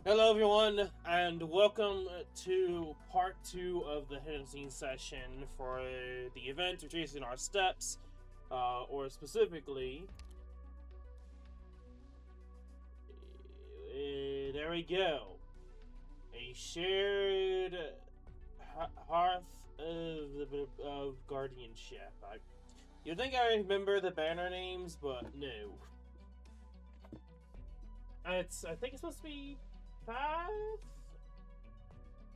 Hello, everyone, and welcome to part 2 of the Hidden Scene session for the event Retracing Our Steps, or specifically, there we go, a shared hearth of guardianship. You'd think I remember the banner names, but no. I think it's supposed to be half?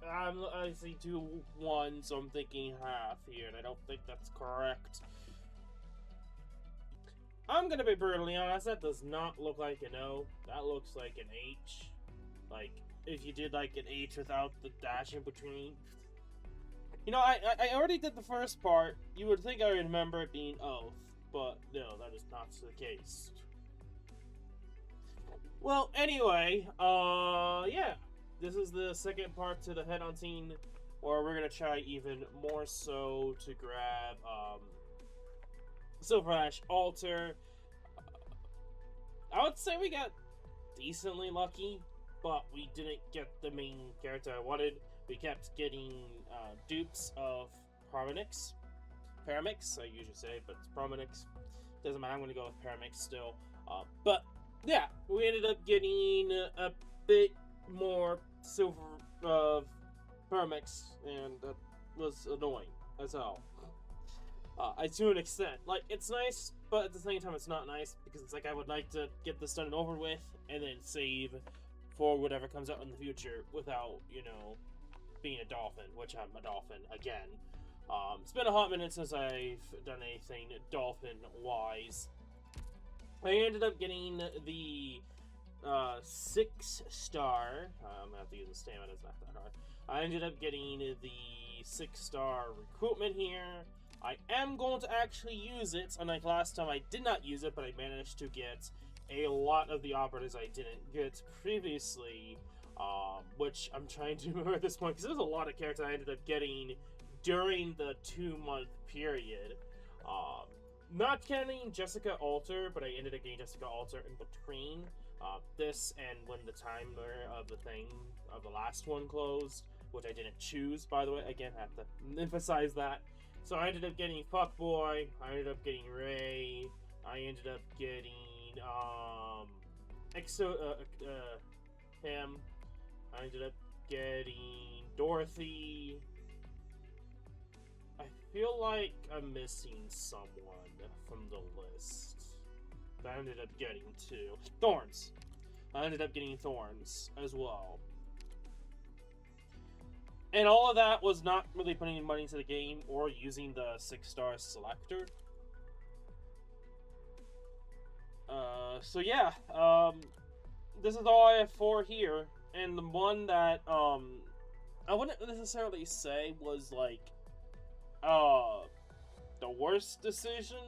I see 2-1, so I'm thinking half here, and I don't think that's correct. I'm gonna be brutally honest, that does not look like an O. That looks like an H. Like, if you did like an H without the dash in between. You know, I already did the first part. You would think I remember it being oath, but no, that is not the case. Well, anyway, yeah. This is the second part to the headhunting, where we're gonna try even more so to grab, Silver Ash Altar. I would say we got decently lucky, but we didn't get the main character I wanted. We kept getting, dupes of Paramix, I usually say, but it's Paramix. Doesn't matter, I'm gonna go with Paramix still. But yeah, we ended up getting a bit more silver of Paramix, and that was annoying as hell. To an extent. Like, it's nice, but at the same time it's not nice, because it's like I would like to get this done and over with, and then save for whatever comes out in the future without, you know, being a dolphin, which I'm a dolphin again. It's been a hot minute since I've done anything dolphin-wise. I ended up getting the 6-star. I'm gonna have to use the stamina, it's not that hard. I ended up getting the 6-star recruitment here. I am going to actually use it, unlike last time I did not use it, but I managed to get a lot of the operatives I didn't get previously, which I'm trying to remember at this point, because there's a lot of characters I ended up getting during the 2-month period. Not counting Jessica Alter, but I ended up getting Jessica Alter in between this and when the timer of the thing of the last one closed, which I didn't choose, by the way. Again, I have to emphasize that. So I ended up getting Fuckboy, I ended up getting Ray, I ended up getting him, I ended up getting Dorothy. I feel like I'm missing someone from the list. I ended up getting 2. Thorns! I ended up getting Thorns as well. And all of that was not really putting any money into the game or using the 6-star selector. So yeah, this is all I have for here. And the one that, I wouldn't necessarily say was like, the worst decision,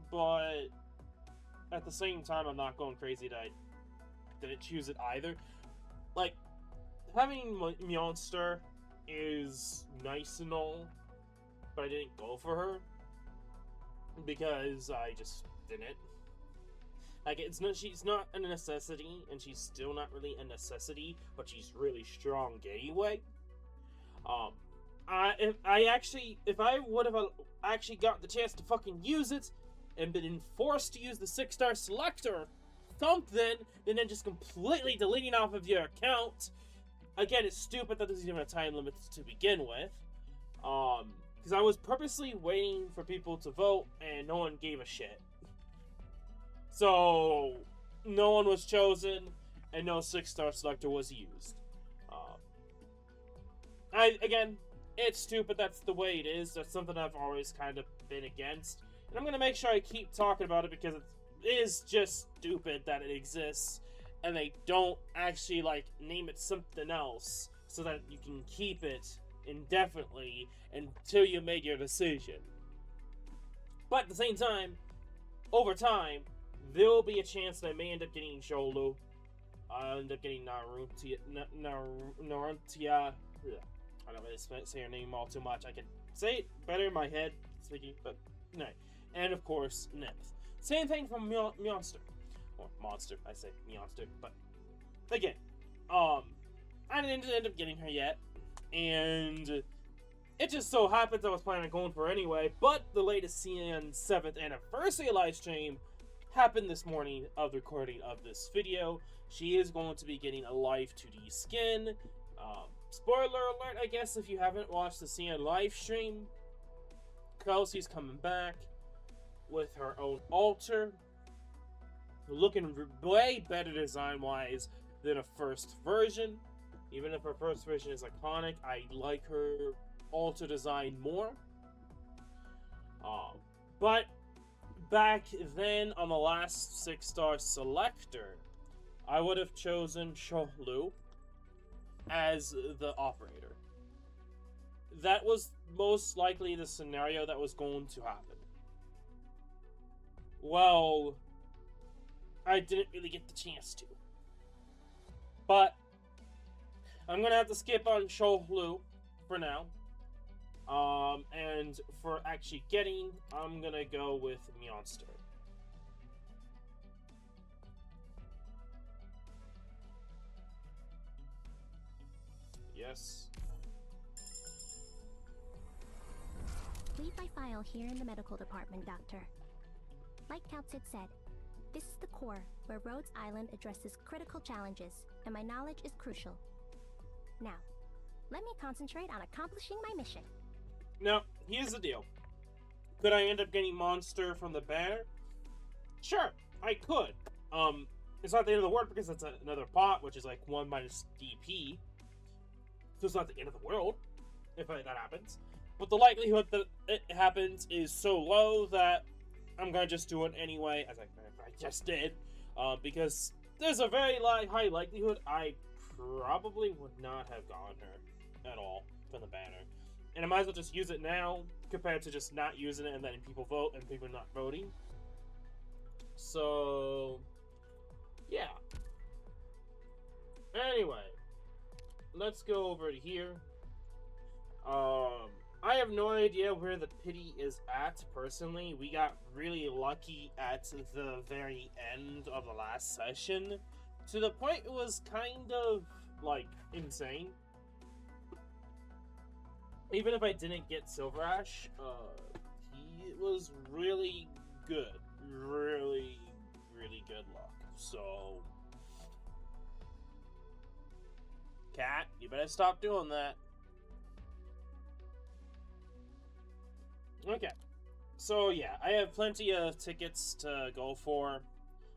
but at the same time, I'm not going crazy that I didn't choose it either. Like, having Monster is nice and all, but I didn't go for her because I just didn't. Like, she's not a necessity, and she's still not really a necessity, but she's really strong anyway. If I would have actually got the chance to fucking use it and been forced to use the 6-star selector something, and then just completely deleting off of your account. Again, it's stupid that there's even a time limit to begin with. Because I was purposely waiting for people to vote, and no one gave a shit. So, no one was chosen, and no 6-star selector was used. Again, it's stupid, that's the way it is. That's something I've always kind of been against. And I'm going to make sure I keep talking about it because it is just stupid that it exists. And they don't actually, like, name it something else so that you can keep it indefinitely until you made your decision. But at the same time, over time, there will be a chance that I may end up getting Jolo. I'll end up getting Narutia. I don't really say her name all too much. I can say it better in my head, speaking, but no. And of course, Nymph. Same thing from Monster. Or Monster, I say Monster, but again, I didn't end up getting her yet, and it just so happens I was planning on going for her anyway, but the latest CN 7th anniversary live stream happened this morning of the recording of this video. She is going to be getting a live 2D skin. Spoiler alert, I guess, if you haven't watched the CN live stream, Kelsey's coming back with her own altar, looking way better design-wise than a first version. Even if her first version is iconic, I like her altar design more. But back then, on the last 6-star selector, I would have chosen Sholu as the operator. That was most likely the scenario that was going to happen. Well, I didn't really get the chance to. But I'm gonna have to skip on Sholu for now. And for actually getting, I'm gonna go with Monster. Yes. Leave my file here in the medical department, Doctor. Like Couts had said, this is the core where Rhodes Island addresses critical challenges, and my knowledge is crucial. Now, let me concentrate on accomplishing my mission. Now, here's the deal. Could I end up getting Monster from the banner? Sure, I could. It's not the end of the world because it's another pot, which is like 1 minus DP. So it's not the end of the world if that happens. But the likelihood that it happens is so low that I'm gonna just do it anyway, as I just did. Because there's a very high likelihood I probably would not have gotten her at all from the banner. And I might as well just use it now, compared to just not using it and letting people vote and people not voting. So, yeah. Anyway, let's go over to here. I have no idea where the pity is at, personally. We got really lucky at the very end of the last session, to the point it was kind of, like, insane. Even if I didn't get Silver Ash, he was really good. Really, really good luck. So, Cat, you better stop doing that. Okay. So, yeah, I have plenty of tickets to go for.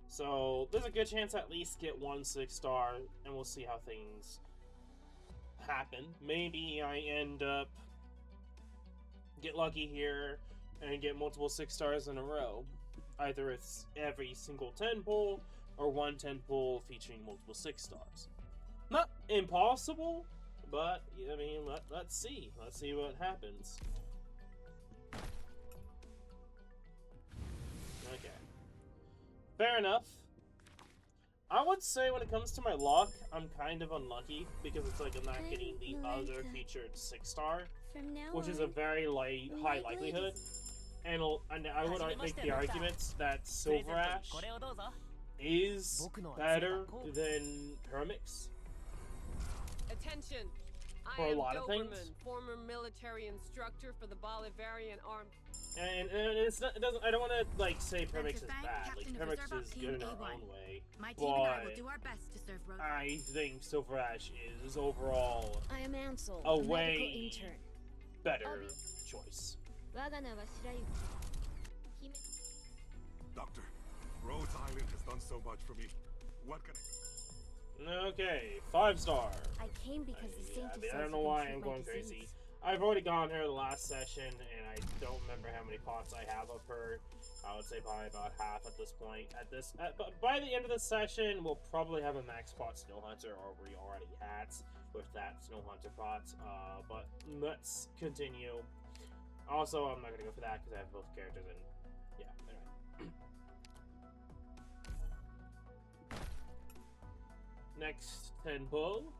So, there's a good chance I at least get 1 6-star, and we'll see how things happen. Maybe I end up get lucky here and get multiple 6-stars in a row. Either it's every single 10 pull or 1 10 pull featuring multiple 6-stars. Not impossible, but I mean, let's see. Let's see what happens. Okay. Fair enough. I would say when it comes to my luck, I'm kind of unlucky because it's like I'm not getting the other featured 6-star, which is a very high likelihood. And I would make the argument that Silver Ash is better than Hermix Attention! for a lot of things. Former military instructor for the Bolivarian Army. And it's not, it doesn't. I don't want to like say Hermix is bad. Like Hermix is good in her own way, but I think Silver Ash is overall I am Ansel, a medical way intern. better choice. Doctor, Rhodes Island has done so much for me. What can Okay, 5-star. I came because the Yeah, saint I don't know why I'm going crazy. I've already gone here the last session, and I don't remember how many pots I have of her. I would say probably about half at this point. But by the end of the session, we'll probably have a max pot Snow Hunter, or we already had with that Snow Hunter pot. But let's continue. Also, I'm not gonna go for that because I have both characters in. Yeah, anyway. Next 10 pull.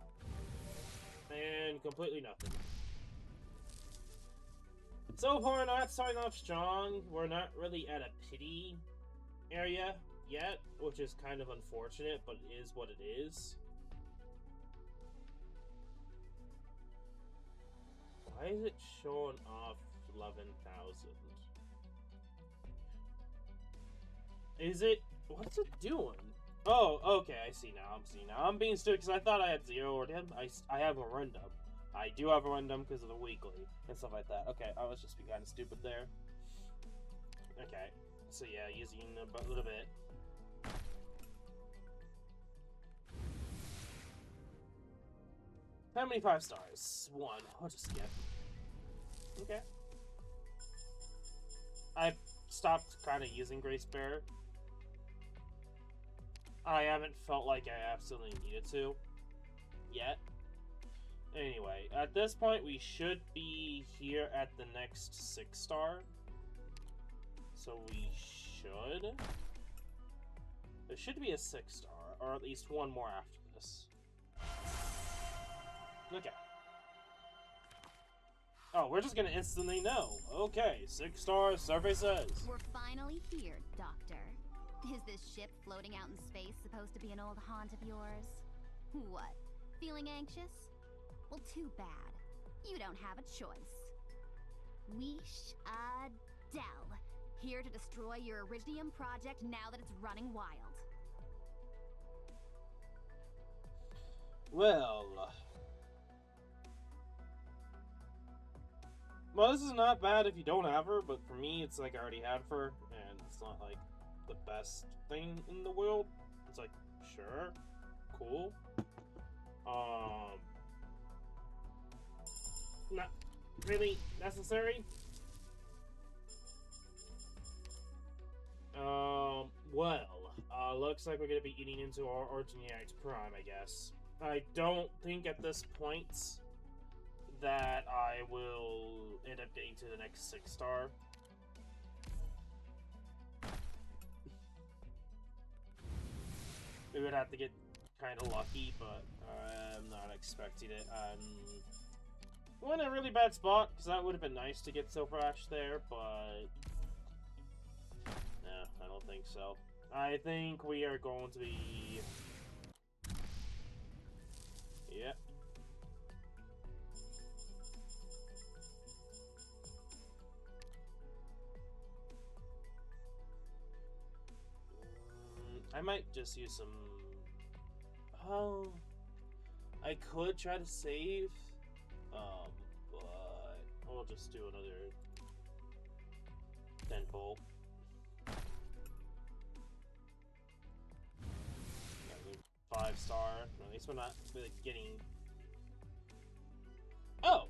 And completely nothing. So far, not starting off strong. We're not really at a pity area yet, which is kind of unfortunate, but it is what it is. Why is it showing off 11,000? Is it? What's it doing? Oh, okay, I see now. I'm being stupid because I thought I had 0 or 10. I have a random. I do have a random because of the weekly and stuff like that. Okay, I was just being kind of stupid there. Okay, so yeah, using a little bit. How many 5 stars? 1. I'll just skip. Okay. I stopped kind of using Grace Bear. I haven't felt like I absolutely needed to yet. Anyway, at this point, we should be here at the next 6 star. So we should. There should be a 6 star, or at least one more after this. Okay. Oh, we're just gonna instantly know. Okay, 6 stars, survey says. We're finally here, Doctor. Is this ship floating out in space supposed to be an old haunt of yours? What? Feeling anxious? Well, too bad. You don't have a choice. Weesh Adele, here to destroy your Iridium project now that it's running wild. Well, this is not bad if you don't have her, but for me, it's like I already had her, and it's not like the best thing in the world. It's like, sure, cool. Not really necessary. Looks like we're gonna be eating into our Arknights Prime, I guess. I don't think at this point that I will end up getting to the next 6 star. We would have to get kind of lucky, but I'm not expecting it. We're in a really bad spot, because that would have been nice to get Silver Ash there, but no, I don't think so. I think we are going to be... Yep. I might just use some... Oh... I could try to save, but I'll just do another 10-fold. 5 star. At least we're not really getting... Oh!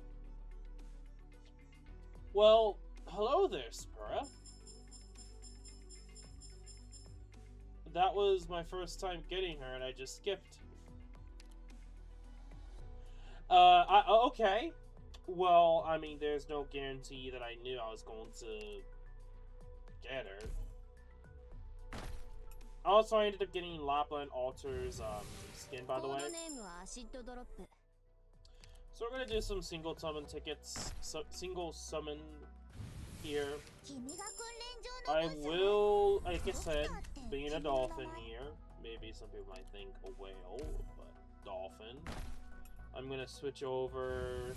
Well, hello there, Spura. That was my first time getting her, and I just skipped. Okay. Well, I mean, there's no guarantee that I knew I was going to get her. Also, I ended up getting Lapland Alter's skin, by the way. So we're gonna do some single summon tickets. Single summon here. I will, like I said, being a dolphin here. Maybe some people might think a whale, but dolphin. I'm gonna switch over.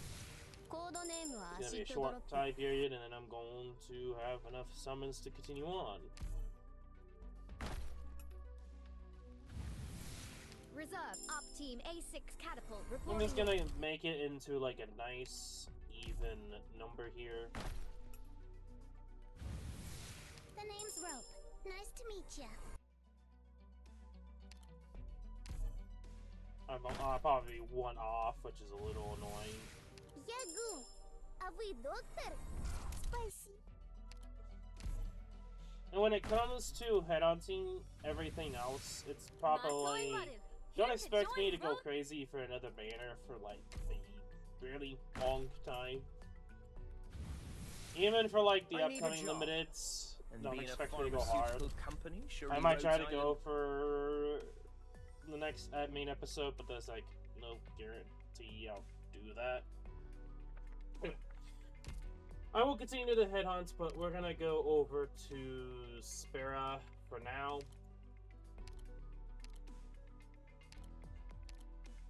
It's gonna be a short time period, and then I'm going to have enough summons to continue on. Reserve Op Team A6 Catapult I'm reporting. just gonna make it into like a nice, even number here. The name's Rope. Nice to meet ya. I'll probably be 1 off, which is a little annoying. Yagu, avi doctor. Spicy. And when it comes to headhunting everything else, it's probably... Don't expect me to go crazy for another banner for like a really long time. Even for like the upcoming limiteds, don't expect me to go hard. I might try to go for the next main episode, but there's like no guarantee I'll do that. I will continue the headhunts, but we're gonna go over to Spera for now.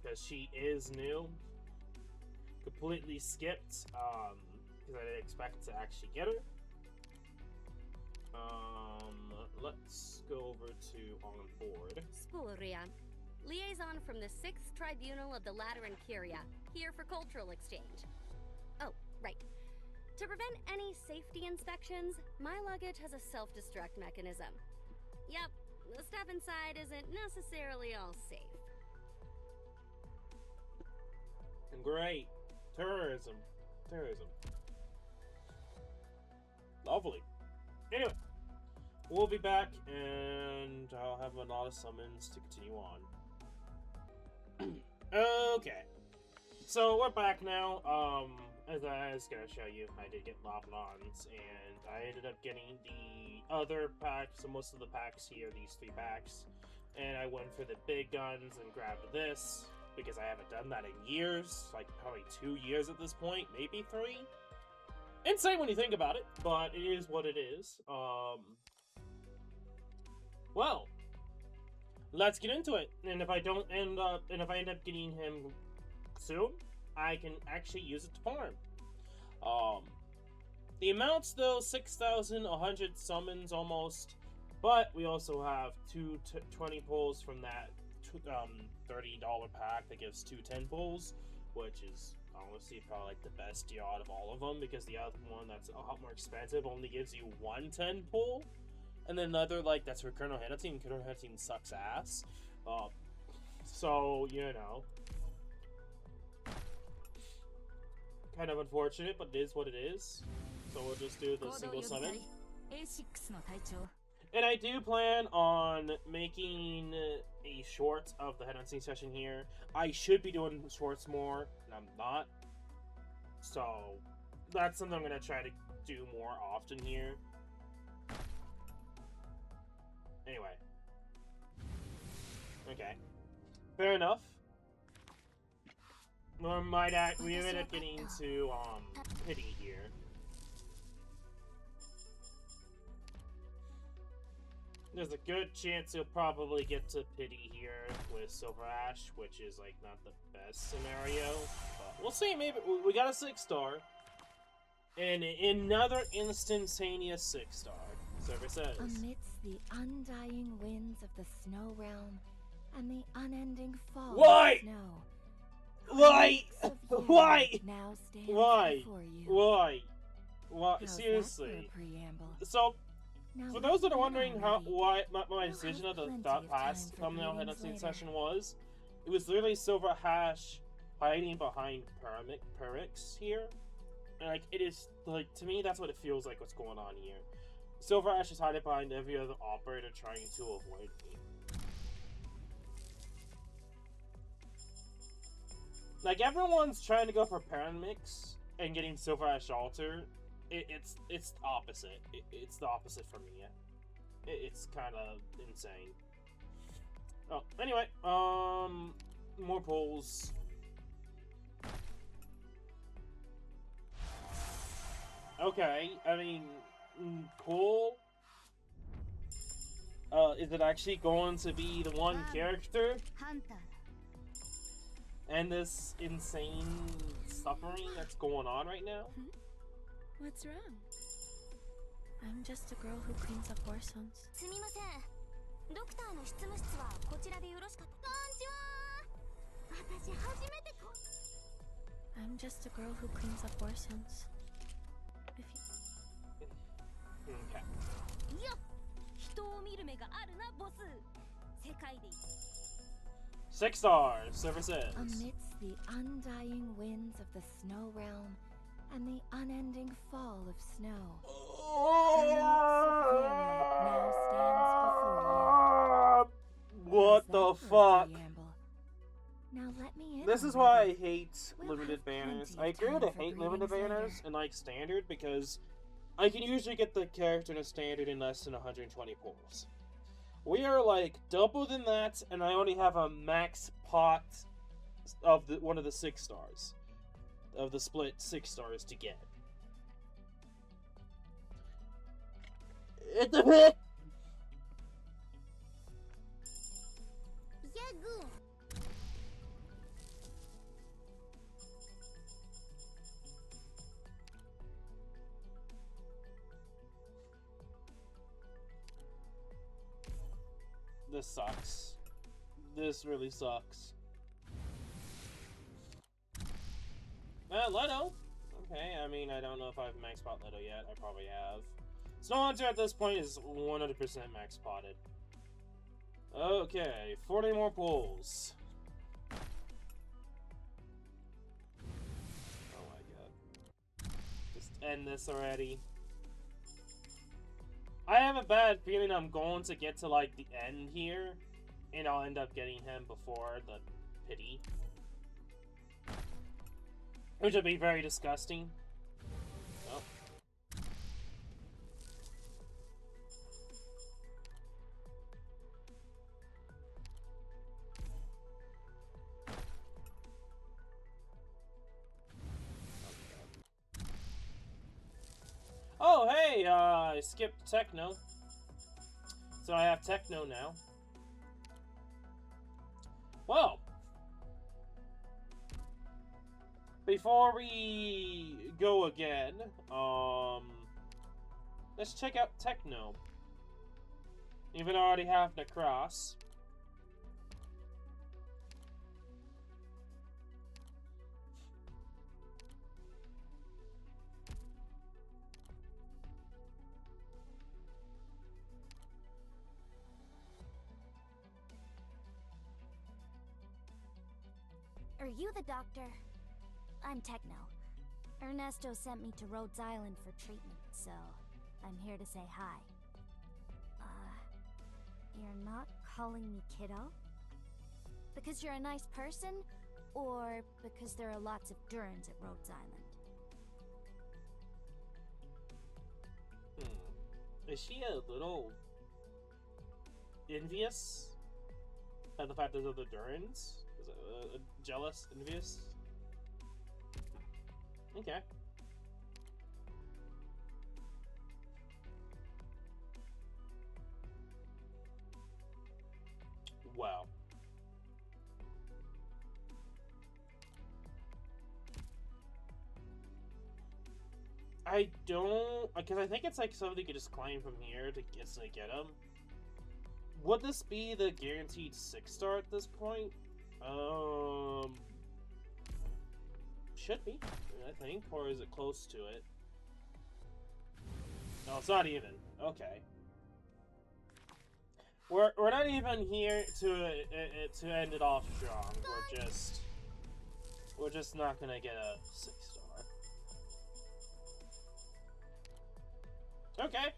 Because she is new. completely skipped, because I didn't expect to actually get her. Let's go over to on board. Spuria, liaison from the 6th Tribunal of the Lateran Curia, here for cultural exchange. Oh, right. To prevent any safety inspections, my luggage has a self-destruct mechanism. Yep, the stuff inside isn't necessarily all safe. Great. Tourism. Lovely. Anyway, we'll be back, and I'll have a lot of summons to continue on. Okay. So, we're back now. As I was gonna show you, I did get Lobnons, and I ended up getting the other packs, so most of the packs here, these 3 packs. And I went for the big guns and grabbed this, because I haven't done that in years, like probably 2 years at this point, maybe 3. Insane when you think about it, but it is what it is. Well, let's get into it. And if I end up getting him soon, I can actually use it to farm. The amounts though, 6,100 summons almost, but we also have 20 pulls from that $30 pack that gives 2 10 pulls, which is honestly probably like the best deal out of all of them, because the other one that's a lot more expensive only gives you 1 10 pull, and then another like that's for Colonel Headhunting. Colonel Headhunting sucks ass. So you know, kind of unfortunate, but it is what it is. So we'll just do the single summon. And I do plan on making a short of the headhunting session here. I should be doing shorts more, and I'm not. So that's something I'm going to try to do more often here. Anyway. Okay. Fair enough. We ended up getting to pity here. There's a good chance you'll probably get to pity here with Silver Ash, which is like not the best scenario, but we'll see. Maybe we got a 6-star, and another instantaneous 6-star. Server says. Amidst the undying winds of the snow realm and the unending fall Why? of snow. Why? Why? Now stands Why? before you. Why? Why? How's that Seriously. for a preamble? So, Now for let those that me are wondering in how already. why my You'll decision have of the plenty of past time for thumbnail greetings headhunting later. session was, it was literally Silver Hash hiding behind Pyrrhix here. And like, it is, like, to me, that's what it feels like what's going on here. Silver Ash is hiding behind every other operator trying to avoid me. Like, everyone's trying to go for Pyrrhix and getting Silver Ash Altar. It's the opposite. It's the opposite for me. It's kind of insane. Oh, anyway, more polls. Okay, I mean, cool. Is it actually going to be the one character? Hunter. And this insane suffering that's going on right now? What's wrong? I'm just a girl who cleans up war zones. すみません。ドクターの執務室はこちらでよろしかった。こんにちは。私初めてこ。I'm just a girl who cleans up war zones. If you... Okay. いや、人を見る目があるな、ボス。世界で 6 stars, Server says. Amidst the undying winds of the snow realm and the unending fall of snow. What the fuck? Now let me in. This is why I hate limited banners. I agree to hate limited banners in like standard because I can usually get the character in a standard in less than 120 pulls. We are like double than that, and I only have a max pot of one of the 6 stars. Of the split 6 stars to get. It's a hit! This sucks. This really sucks. Leto. Okay, I mean, I don't know if I've max pot Leto yet. I probably have. Snow Hunter at this point is 100% max potted. Okay, 40 more pulls. Oh my god. Just end this already. I have a bad feeling I'm going to get to, like, the end here, and I'll end up getting him before the pity. Which would be very disgusting. Oh. Oh, hey, I skipped Techno. So I have Techno now. Well, before we go again, let's check out Techno. Even though I already have Necross. Are you the doctor? I'm Techno. Ernesto sent me to Rhodes Island for treatment, so I'm here to say hi. You're not calling me kiddo? Because you're a nice person? Or because there are lots of Durans at Rhodes Island? Is she a little envious at the fact there's other Durans? Is it jealous, envious? Okay. Wow. I don't, because I think it's like something you could just climb from here to get him. Would this be the guaranteed 6-star at this point? Should be, I think, or is it close to it? No, it's not even. Okay. We're not even here to end it off strong. We're just not gonna get a 6-star. Okay.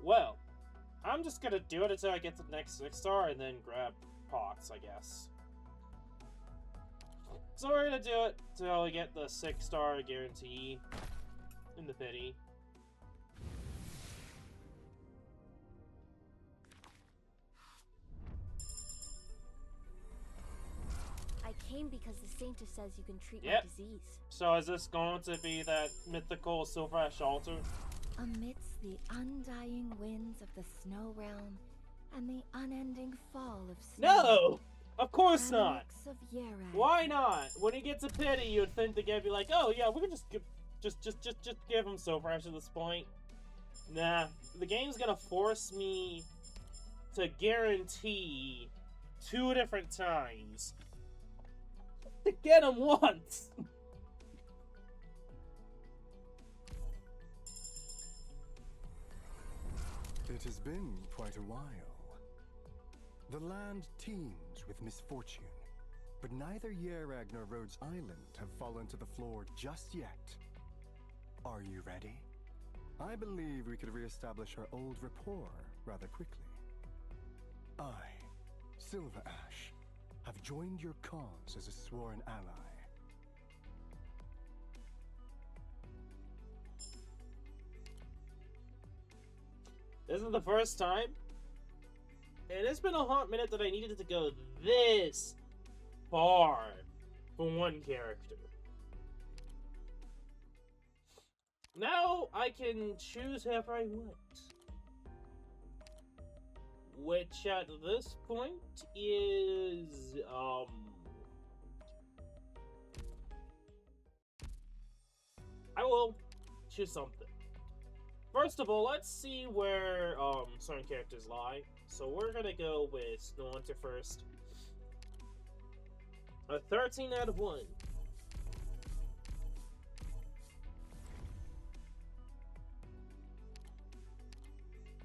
Well, I'm just gonna do it until I get to the next 6-star and then grab Pox, I guess. So we're gonna do it till we get the 6-star guarantee in the pity. I came because the Sainter says you can treat my Yep. disease. So is this going to be that mythical Silver Ash Altar? Amidst the undying winds of the snow realm and the unending fall of snow. No! Of course not! Annex of Yerag. Why not? When he gets a pity, you'd think the game would be like, oh yeah, we can just give him Silver Ash at this point. Nah, the game's gonna force me to guarantee 2 different times to get him once. It has been quite a while. The land teems with misfortune, but neither Yerag nor Rhodes Island have fallen to the floor just yet. Are you ready? I believe we could re-establish our old rapport rather quickly. I, Silver Ash, have joined your cause as a sworn ally. This is the first time, and it's been a hot minute that I needed it to go this far for one character. Now I can choose whoever I want. Which at this point is, I will choose something. First of all, let's see where, certain characters lie. So we're gonna go with Snow Hunter first. A 13 out of 1.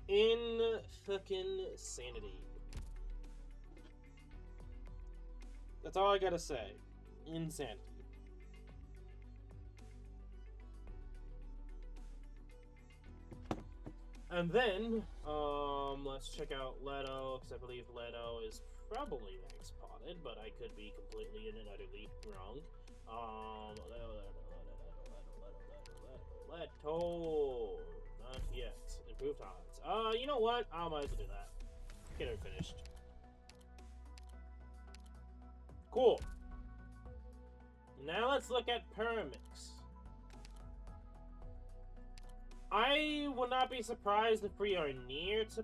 In fucking sanity. That's all I gotta say. Insanity. And then, let's check out Leto, because I believe Leto is probably max-potted, but I could be completely and utterly wrong. Leto. Not yet. Improved odds. You know what? I might as well do that. Get her finished. Cool. Now let's look at Pyramix. I would not be surprised if we are near to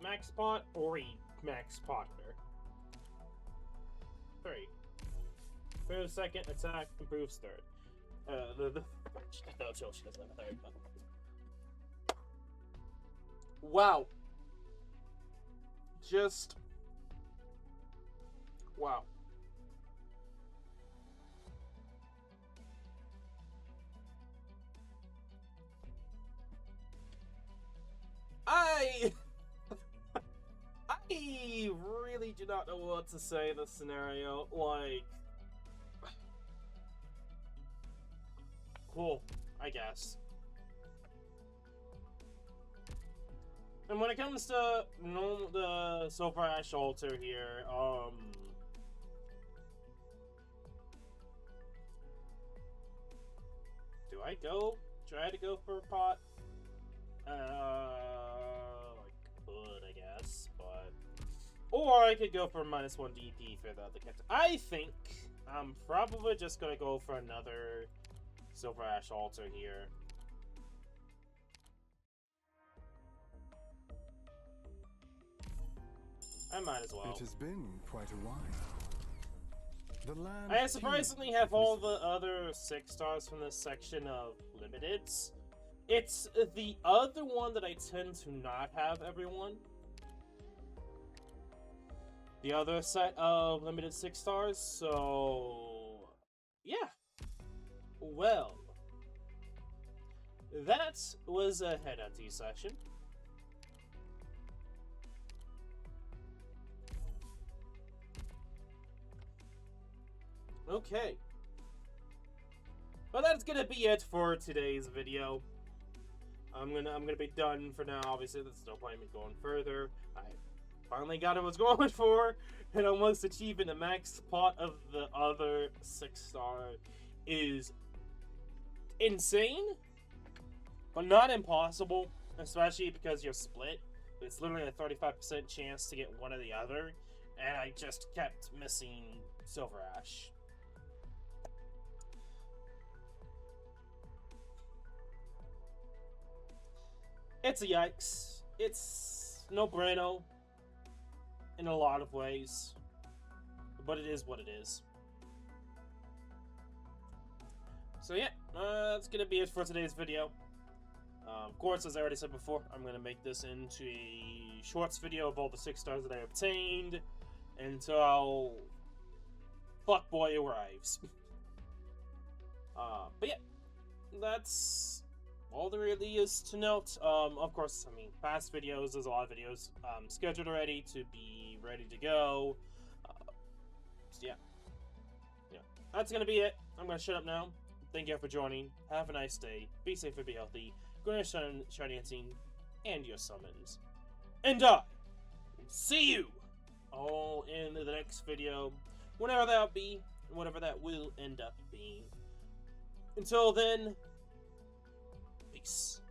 max pot or a max potter. 3. Improves second, attack, improves third. No, chill, she doesn't have a third. Wow. Just. Wow. I really do not know what to say in this scenario. Like, cool, I guess. And when it comes to the Silver Ash Altar here, do I try to go for a pot? I could, I guess, but... Or I could go for -1 DP for the other character. I think I'm probably just gonna go for another Silver Ash Altar here. I might as well. It has been quite a while. The land I surprisingly have all the other 6 stars from this section of Limiteds. It's the other one that I tend to not have everyone. The other set of limited 6 stars, so yeah. Well, that was a headhunting session. Okay. Well, that's gonna be it for today's video. I'm gonna be done for now. Obviously, there's no point in me going further. I finally got what I was going for, and almost achieving the max pot of the other 6-star is insane, but not impossible. Especially because you're split. It's literally a 35% chance to get one or the other, and I just kept missing Silver Ash. It's a yikes. It's no bueno in a lot of ways, but it is what it is. So yeah, that's gonna be it for today's video. Of course, as I already said before, I'm gonna make this into a shorts video of all the 6 stars that I obtained until Fuckboy arrives. But yeah, that's all there really is to note. Of course, I mean, past videos, there's a lot of videos scheduled already to be ready to go. So yeah. That's gonna be it. I'm gonna shut up now. Thank you for joining. Have a nice day. Be safe and be healthy. Go to Guardianship and your summons. And I will see you all in the next video, whenever that'll be, whatever that will end up being. Until then, peace.